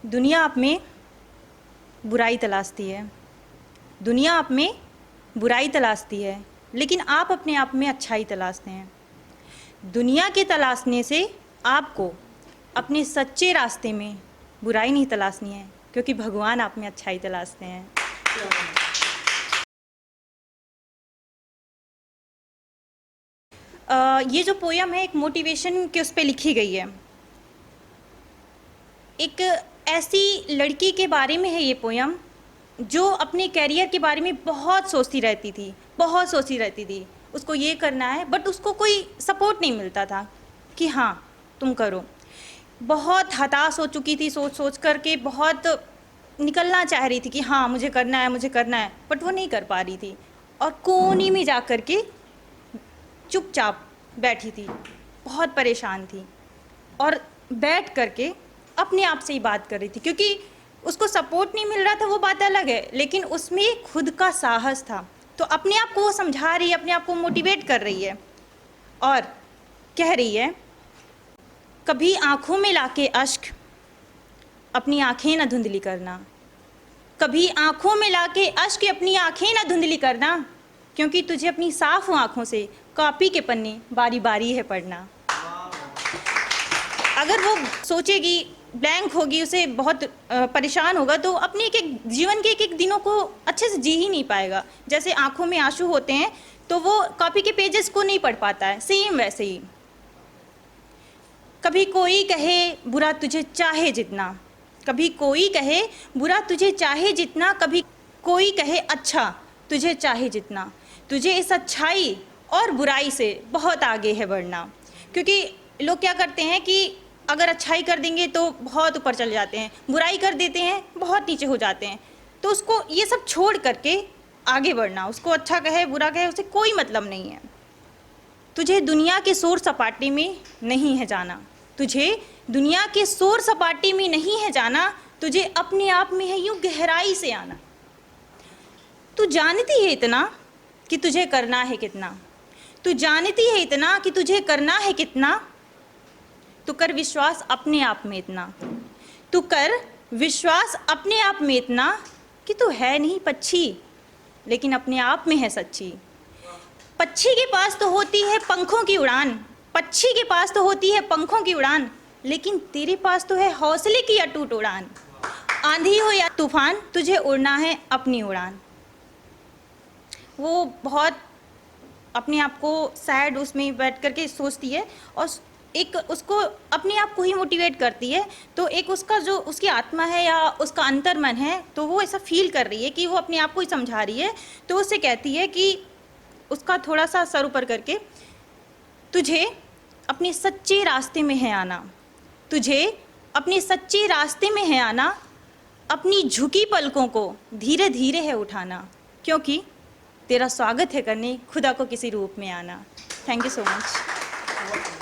दुनिया आप में बुराई तलाशती है, दुनिया आप में बुराई तलाशती है, लेकिन आप अपने आप में अच्छाई तलाशते हैं। दुनिया के तलाशने से आपको अपने सच्चे रास्ते में बुराई नहीं तलाशनी है, क्योंकि भगवान आप में अच्छाई तलाशते हैं। ये जो पोयम है एक मोटिवेशन के उस पे लिखी गई है। एक ऐसी लड़की के बारे में है ये पोयम जो अपने कैरियर के बारे में बहुत सोचती रहती थी, बहुत सोचती रहती थी। उसको ये करना है, बट उसको कोई सपोर्ट नहीं मिलता था कि हाँ तुम करो। बहुत हताश हो चुकी थी, सोच सोच कर के बहुत निकलना चाह रही थी कि हाँ मुझे करना है, मुझे करना है, बट वो नहीं कर पा रही थी और कोने में जा कर के चुपचाप बैठी थी, बहुत परेशान थी और बैठ करके अपने आप से ही बात कर रही थी, क्योंकि उसको सपोर्ट नहीं मिल रहा था, वो बात अलग है, लेकिन उसमें खुद का साहस था। तो अपने आप को वो समझा रही है, अपने आप को मोटिवेट कर रही है और कह रही है, कभी आंखों में लाके अश्क अपनी आंखें न धुंधली करना, कभी आंखों में लाके अश्क अपनी आंखें न धुंधली करना, क्योंकि तुझे अपनी साफ आंखों से कॉपी के पन्ने बारी बारी है पढ़ना। अगर वो सोचेगी, ब्लैंक होगी, उसे बहुत परेशान होगा, तो अपने एक एक जीवन के एक एक दिनों को अच्छे से जी ही नहीं पाएगा। जैसे आंखों में आंसू होते हैं तो वो कॉपी के पेजेस को नहीं पढ़ पाता है, सेम वैसे ही। कभी कोई कहे बुरा तुझे चाहे जितना, कभी कोई कहे बुरा तुझे चाहे जितना, कभी कोई कहे अच्छा तुझे चाहे जितना, तुझे इस अच्छाई और बुराई से बहुत आगे है बढ़ना। क्योंकि लोग क्या करते हैं कि अगर अच्छाई कर देंगे तो बहुत ऊपर चले जाते हैं, बुराई कर देते हैं बहुत नीचे हो जाते हैं। तो उसको ये सब छोड़ करके आगे बढ़ना, उसको अच्छा कहे बुरा कहे उसे कोई मतलब नहीं है। तुझे दुनिया के शोर सपाटे में नहीं है जाना, तुझे दुनिया के शोर सपाटे में नहीं है जाना, तुझे अपने आप में है यूं गहराई से आना। तू जानती है इतना कि तुझे करना है कितना, तू जानती है इतना कि तुझे करना है कितना, तू कर विश्वास अपने आप में इतना, तू कर विश्वास अपने आप में इतना कि तू है नहीं पक्षी, लेकिन अपने आप में है सच्ची। पक्षी के पास तो होती है पंखों की उड़ान, पक्षी के पास तो होती है पंखों की उड़ान, लेकिन तेरे पास तो है हौसले की अटूट उड़ान। आंधी हो या तूफान, तुझे उड़ना है अपनी उड़ान। वो बहुत अपने आप को सैड उसमें बैठ करके सोचती है और एक उसको अपने आप को ही मोटिवेट करती है। तो एक उसका जो उसकी आत्मा है या उसका अंतर्मन है, तो वो ऐसा फील कर रही है कि वो अपने आप को ही समझा रही है। तो उससे कहती है कि उसका थोड़ा सा सर ऊपर करके, तुझे अपने सच्चे रास्ते में है आना, तुझे अपने सच्चे रास्ते में है आना, अपनी झुकी पलकों को धीरे धीरे है उठाना, क्योंकि तेरा स्वागत है करने खुदा को किसी रूप में आना। Thank you so much.